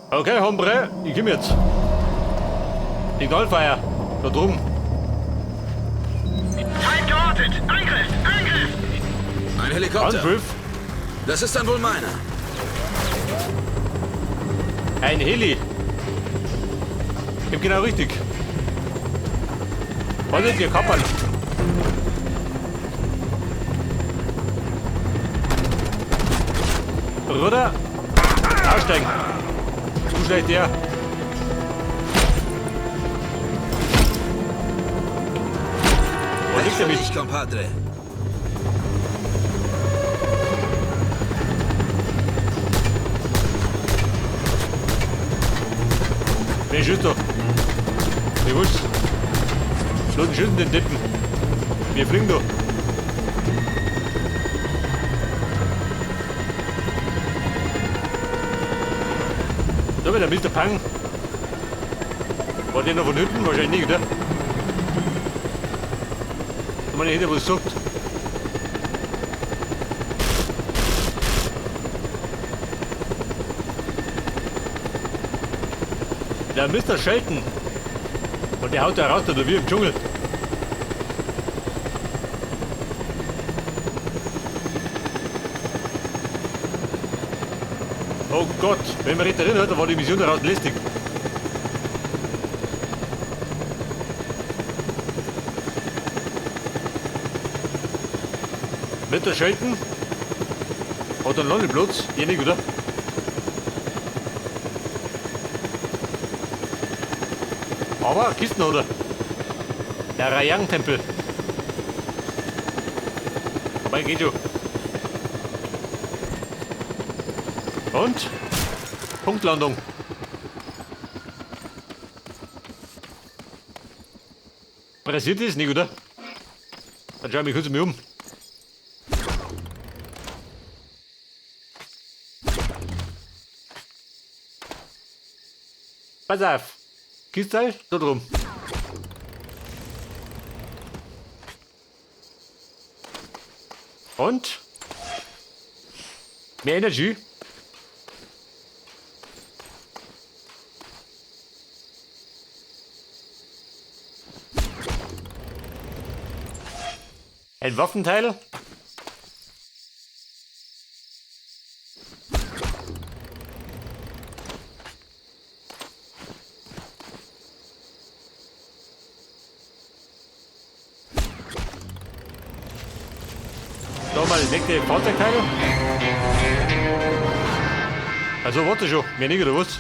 Okay, Hombre, ich komm jetzt. Signalfeuer. Da drüben. Feind geortet! Angriff! Angriff! Ein Helikopter. Angriff. Das ist dann wohl meiner. Ein Heli. Ich hab genau richtig. Haltet ihr Kappern. Ruder. Aussteigen. Zu schlecht, der. Wo liegt der mit? Ich, Compadre. Wer schießt doch? Ich wusste. Schlucken schießen den Deppen. Wir fliegen doch. Da wird der Mr. Pang. War der noch von hinten? Wahrscheinlich nicht, oder? Ich meine, hätte was gesagt. Der Mr. Shelton. Und der haut da raus, oder wie im Dschungel. Oh Gott, wenn man recht erinnert, da war die Mission daraus lästig. Mr. Shelton hat einen Landeplatz, ähnlich, oder? Aber Kisten, oder? Der Rayang-Tempel. Vorbei geht schon. Und? Punktlandung. Pressiert ist nicht, oder? Dann schau ich mich kurz um. Pass auf. Kiste, da drum. Und? Mehr Energie. Ein Waffenteil. Nochmal entdeckte Fahrzeugteile. Also warte schon, mehr nicht oder was?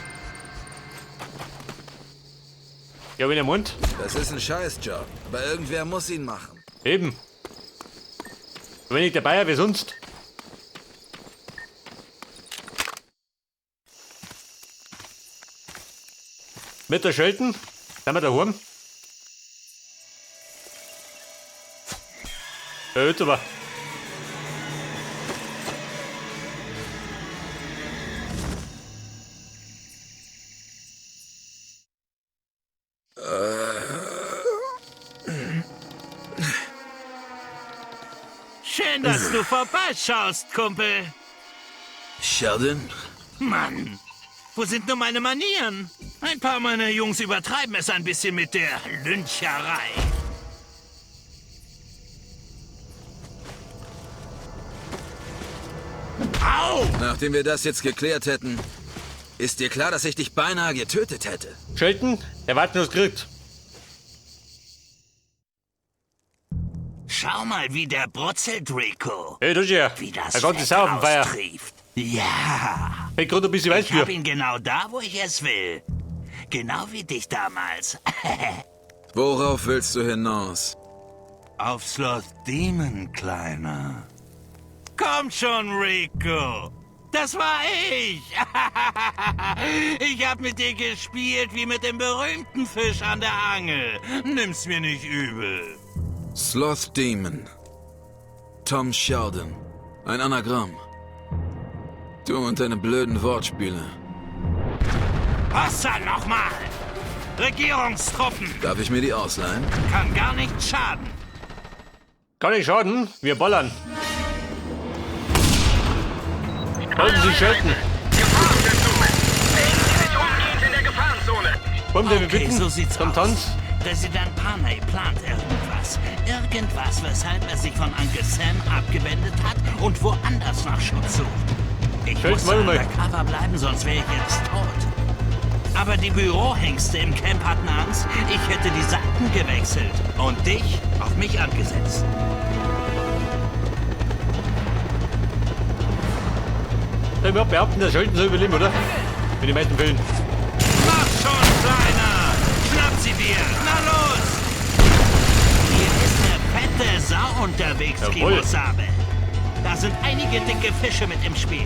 Ja, wenn er meint. Das ist ein Scheißjob, aber irgendwer muss ihn machen. Eben. Wenn ich dabei wäre, wer sonst? Mit der Shelton sind wir daheim. Ja, jetzt aber. Schön, dass du vorbeischaust, Kumpel. Sheldon? Mann, wo sind nur meine Manieren? Ein paar meiner Jungs übertreiben es ein bisschen mit der Lyncherei. Au! Nachdem wir das jetzt geklärt hätten, ist dir klar, dass ich dich beinahe getötet hätte. Shelton, der wartet nur gekriegt. Schau mal, wie der brutzelt, Rico. Hey, du ja. Wie das Er kommt Fett Sau auf den Feier. austrieft. Ja, Ich gerade ein bisschen weiß ich hab für. ihn genau da, wo ich es will. Genau wie dich damals. Worauf willst du hinaus? Auf Sloth Demon, Kleiner. Komm schon, Rico. Das war ich. Ich hab mit dir gespielt wie mit dem berühmten Fisch an der Angel. Nimm's mir nicht übel. Sloth Demon. Tom Sheldon. Ein Anagramm. Du und deine blöden Wortspiele. Was dann nochmal? Regierungstruppen. Darf ich mir die ausleihen? Kann gar nicht schaden. Kann nicht schaden, wir ballern. Halten Sie Shelton. Gefahren sind zu. Legen Sie sich Kommt der, wir Okay, bitten so sieht's zum aus. Tanz. Präsident Panay plant irgendwas. Irgendwas, weshalb er sich von Uncle Sam abgewendet hat und woanders nach Schutz sucht. Ich Fällt muss mal mal. undercover bleiben, sonst wäre ich jetzt tot. Aber die Bürohengste im Camp hatten Angst, ich hätte die Seiten gewechselt und dich auf mich angesetzt. Soll ich behaupten, der Scholten soll überleben, oder? In den meisten Fällen. Mach schon, Kleiner! Schnapp sie dir! Na los! Hier ist eine fette Sau unterwegs, Jawohl. Kimosabe. Da sind einige dicke Fische mit im Spiel.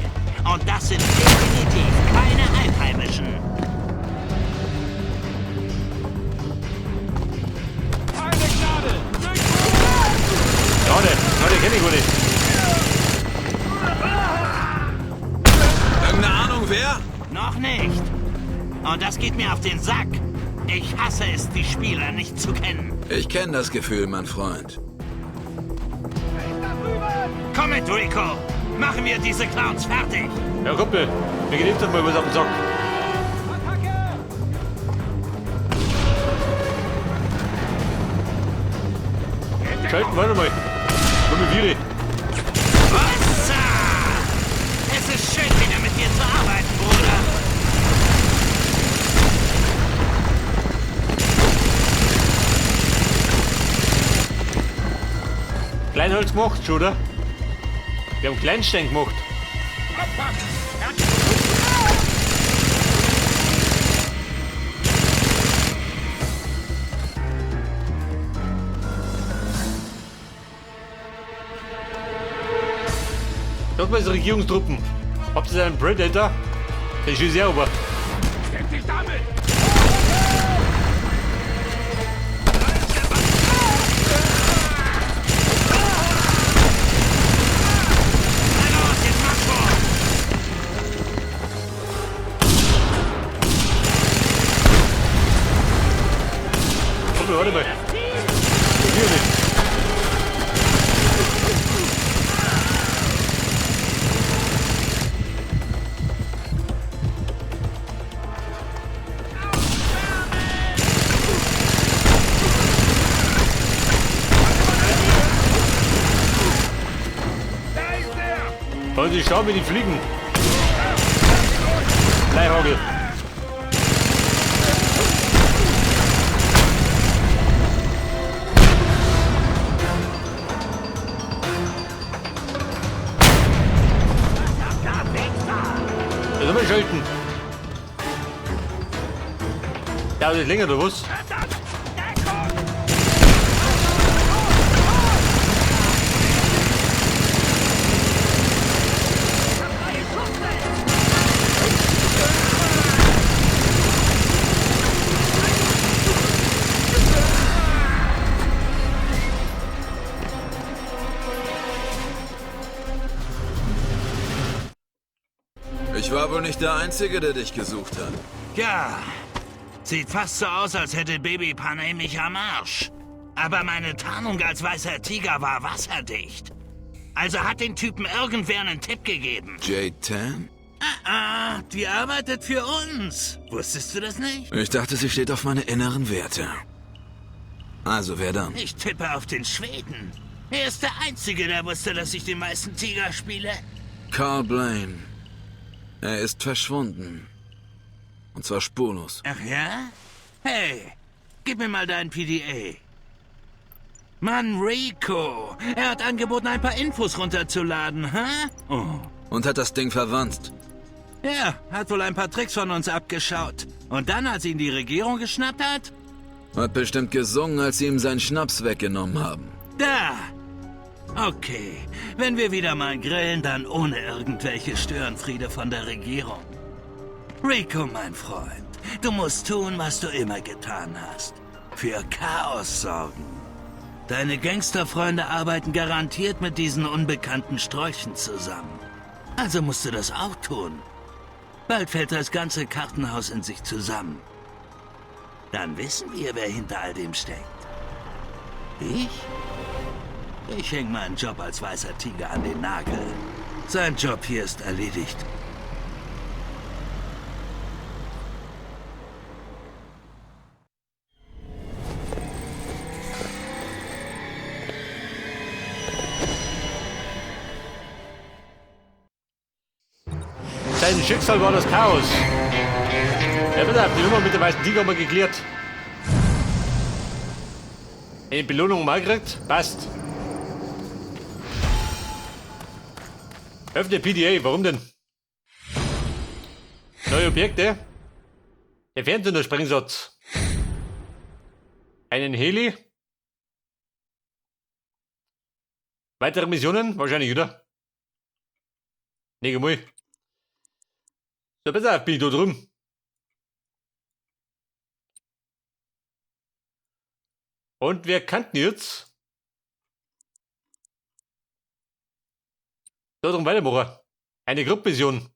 Und das sind definitiv keine Einheimischen. Schade, kenn ich wohl nicht. Irgendeine Ahnung, wer? Noch nicht. Und das geht mir auf den Sack. Ich hasse es, die Spieler nicht zu kennen. Ich kenne das Gefühl, mein Freund. Komm mit, Rico. Machen wir diese Clowns fertig. Ja, Kumpel, mir geht jetzt doch mal was auf den Sack. Schalten, warte mal. Promoviere. Wasser! Es ist schön, wieder mit dir zu arbeiten, Bruder. Kleinholz gemacht, schon, oder? Wir haben Kleinstein gemacht. Sag mal, so Regierungstruppen. Habt ihr einen Predator? Den schieße ich auch, aber. Na los, jetzt mach schon. Kumpel, warte mal. Probier nicht. Wollen Sie schauen, wie die fliegen? Leihhagel. Da sind wir schalten. Ja, das ist länger, oder was? Ich war wohl nicht der Einzige, der dich gesucht hat. Ja, sieht fast so aus, als hätte Baby Panay mich am Arsch. Aber meine Tarnung als weißer Tiger war wasserdicht. Also hat den Typen irgendwer einen Tipp gegeben. Jade Tan? Die arbeitet für uns. Wusstest du das nicht? Ich dachte, sie steht auf meine inneren Werte. Also, wer dann? Ich tippe auf den Schweden. Er ist der Einzige, der wusste, dass ich den meisten Tiger spiele. Carl Blaine. Er ist verschwunden. Und zwar spurlos. Ach ja? Hey, gib mir mal deinen PDA. Mann, Rico. Er hat angeboten, ein paar Infos runterzuladen, hä? Oh. Und hat das Ding verwandt. Ja, hat wohl ein paar Tricks von uns abgeschaut. Und dann, als ihn die Regierung geschnappt hat? Hat bestimmt gesungen, als sie ihm seinen Schnaps weggenommen haben. Da! Okay, wenn wir wieder mal grillen, dann ohne irgendwelche Störenfriede von der Regierung. Rico, mein Freund, du musst tun, was du immer getan hast. Für Chaos sorgen. Deine Gangsterfreunde arbeiten garantiert mit diesen unbekannten Sträuchen zusammen. Also musst du das auch tun. Bald fällt das ganze Kartenhaus in sich zusammen. Dann wissen wir, wer hinter all dem steckt. Ich? Ich häng meinen Job als weißer Tiger an den Nagel. Sein Job hier ist erledigt. Sein Schicksal war das Chaos. Ja, bitte, die Nummer mit dem weißen Tiger haben wir geklärt. Eine Belohnung mal gekriegt? Passt. Öffne PDA, warum denn? Neue Objekte. Der Fernseher-Sprengsatz. Einen Heli. Weitere Missionen? Wahrscheinlich, oder? Nee, mal. So, besser bin ich da drüben. Und wir kannten jetzt. Da drum weitermachen. Eine Gruppenmission.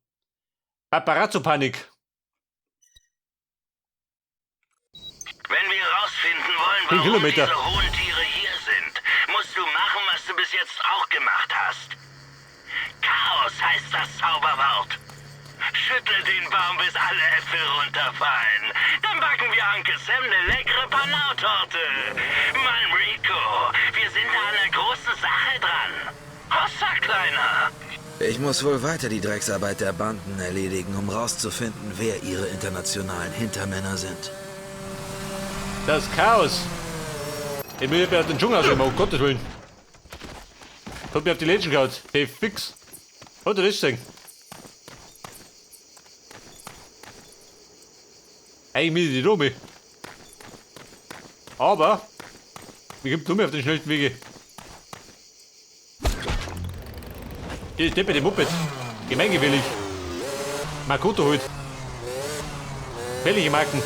Paparazzo-Panik. Wenn wir herausfinden wollen, 10 warum Kilometer. diese hohen Tiere hier sind, musst du machen, was du bis jetzt auch gemacht hast. Chaos heißt das Zauberwort. Schüttel den Baum, bis alle Äpfel runterfallen. Dann backen wir Uncle Sam eine leckere Panau-Torte. Mann, Rico, wir sind da an einer großen Sache dran. Hossa, Kleiner. Ich muss wohl weiter die Drecksarbeit der Banden erledigen, um rauszufinden, wer ihre internationalen Hintermänner sind. Das Chaos. Ich will ja den Dschungel ausnehmen, um Gottes Willen. Kommt mir auf die Lädchen gehaut. Hey, fix. Oder das Ding. Eigentlich mit die Dome. Aber, wir gibt Dumme auf den schnellsten Wege. Die Deppe, die Moped. Gemeingewillig. Makoto holt. Fällige Marken.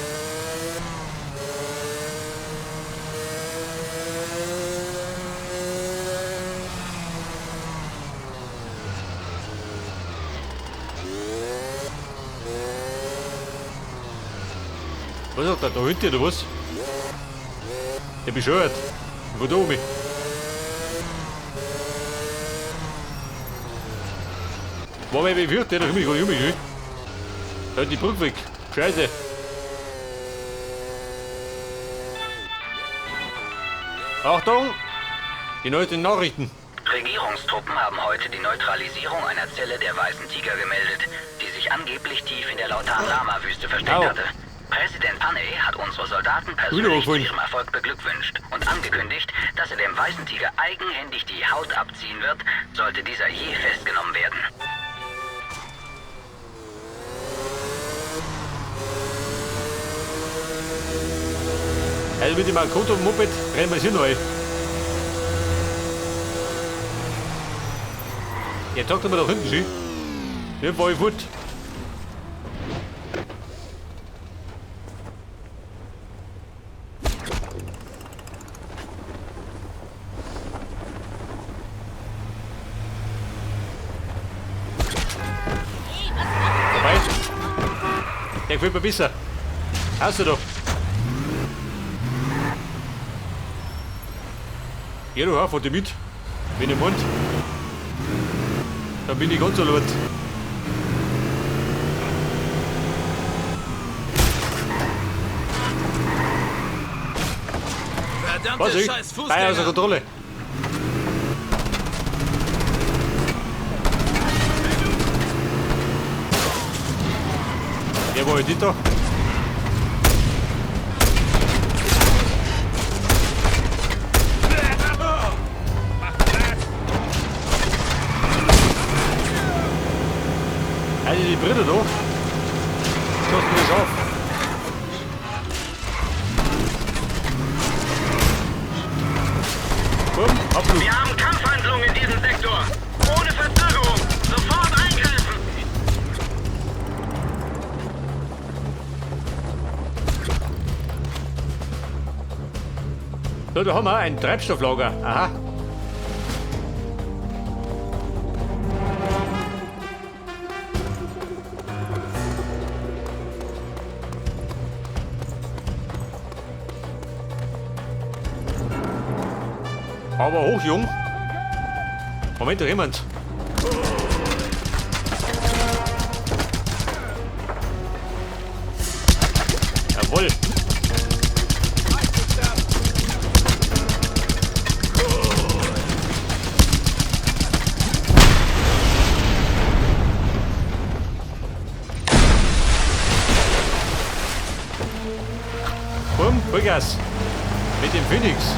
Was ist das da hinten oder was? Der bescheuert. Wo da oben? Wo wer bewirkt, der da immer gar nicht um. Da hat die Brücke weg. Scheiße. Achtung! Die neuesten Nachrichten. Regierungstruppen haben heute die Neutralisierung einer Zelle der Weißen Tiger gemeldet, die sich angeblich tief in der Lautan-Lama-Wüste versteckt hatte. Präsident Panay hat unsere Soldaten persönlich zu ihrem Erfolg beglückwünscht und angekündigt, dass er dem Weißen Tiger eigenhändig die Haut abziehen wird, sollte dieser je festgenommen werden. Also mit dem Makoto-Moped rennen wir hier neu. Jetzt sagt er mir da hinten, schön. Hier war ich gut. Vorbei. Der gefällt mir besser. Hast du doch. Geh doch auf, warte mit. Wenn ich Mund. Dann bin ich ganz so laut. Verdammte Scheiß Teil außer Kontrolle. Der war halt nicht da. Also die Brille da. Schaust du das auf? Bumm, Abflug. Wir haben Kampfhandlungen in diesem Sektor. Ohne Verzögerung. Sofort eingreifen. So, da haben wir ein Treibstofflager. Aha. Aber hoch, Jung. Moment, da jemand. Jawohl. Bumm, Vollgas. Mit dem Phoenix.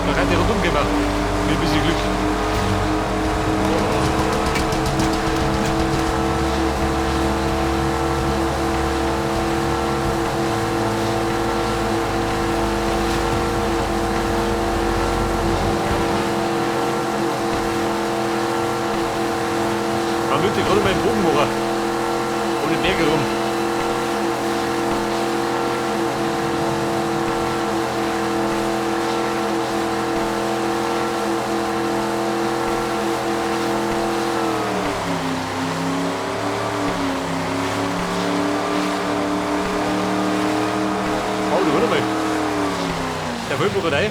Da hat er rundum gemacht. Mit ein bisschen Glück. Man müsste gerade mal einen Bogen machen. Um den Berg herum. Oh, du warte mal. Der Vollbucherei.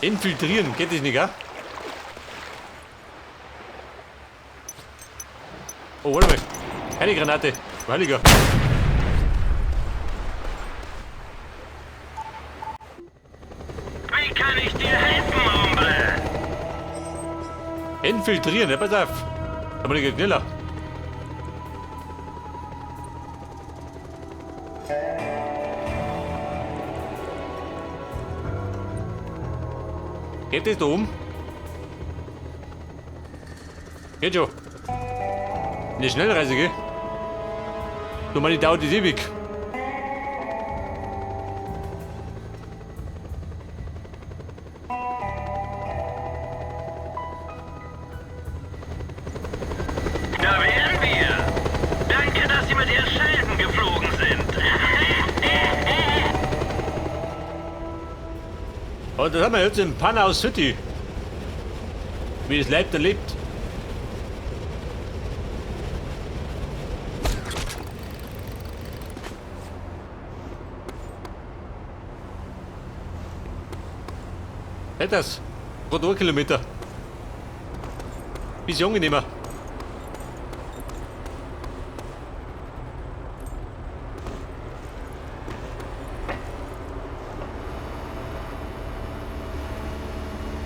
Infiltrieren, geht das nicht, gell? Oh, warte mal. Keine Granate. Heiliger. Wie kann ich dir helfen, Hombre? Infiltrieren, ja, pass auf. Aber nicht schneller. Geht das da oben? Geht schon. Eine Schnellreise, gell? Nur mal die dauert das ewig. Da wären wir. Danke, dass Sie mit Ihren Schelden geflogen sind. Und das haben wir jetzt in Panau City. Wie es lebt, erlebt. Das? Rund 1 Kilometer. Bisschen angenehmer.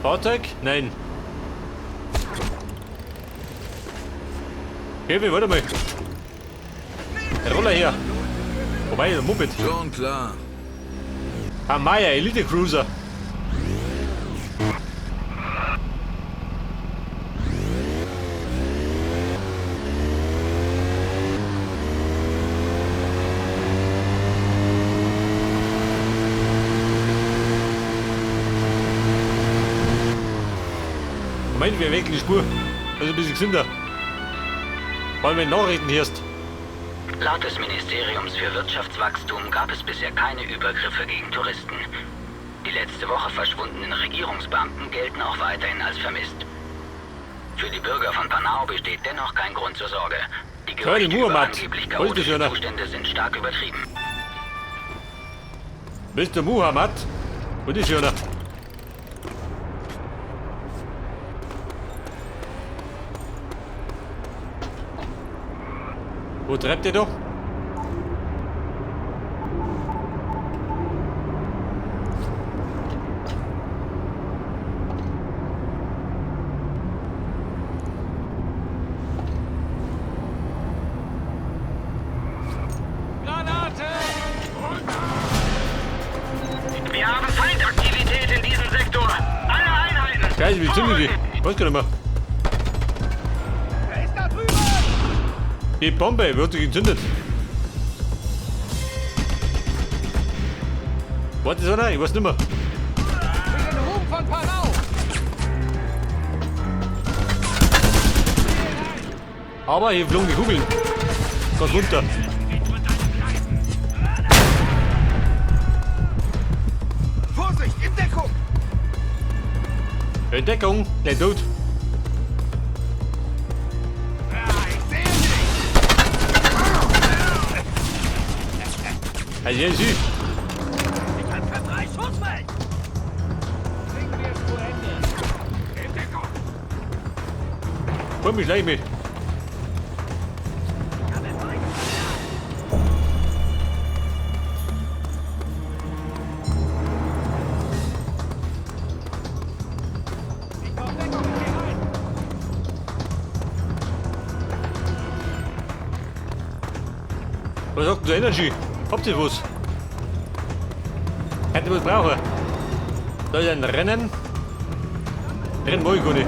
Fahrzeug? Nein. Kevin, warte mal. Der Roller hier. Wobei, der Moped. Schon klar. Amaya Elite Cruiser. Moment, wir wechseln die Spur. Also ein bisschen gesünder. Vor allem, wenn du Nachrichten hörst. Laut des Ministeriums für Wirtschaftswachstum gab es bisher keine Übergriffe gegen Touristen. Die letzte Woche verschwundenen Regierungsbeamten gelten auch weiterhin als vermisst. Für die Bürger von Panau besteht dennoch kein Grund zur Sorge. Die Gerüchte über angeblich chaotische Zustände sind stark übertrieben. Mr. Muhammad? Und ist schöner. Wo treibt ihr doch? Wir haben Feindaktivität in diesem Sektor. Alle Einheiten. Scheiße, wie zünden die? Weiß gar nicht mehr. Die Bombe wird sich entzündet. Warte, so nein, ich weiß nicht mehr. Aber hier flogen die Kugeln. Gott runter. Vorsicht, in Deckung! In Deckung, gleich tot. Also, ja, süß. Ich hab für 3 Schussfeld! Bringen wir es zu Ende! In Deckung! Komm mich gleich mit. Was sagt denn der Energy? Habt ihr was? Könnt ihr was brauchen? Soll ich denn rennen? Rennen wollen gar nicht.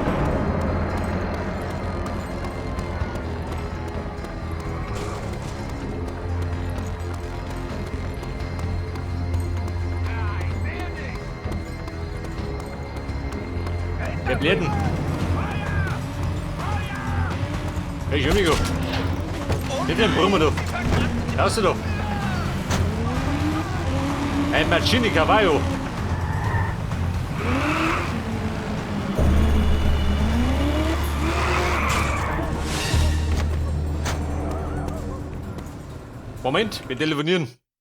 Der Bläden. Hey, Junigo. Mit dem Brummer da. Hörst du doch? Ein Machini Cavallo. Moment, wir telefonieren.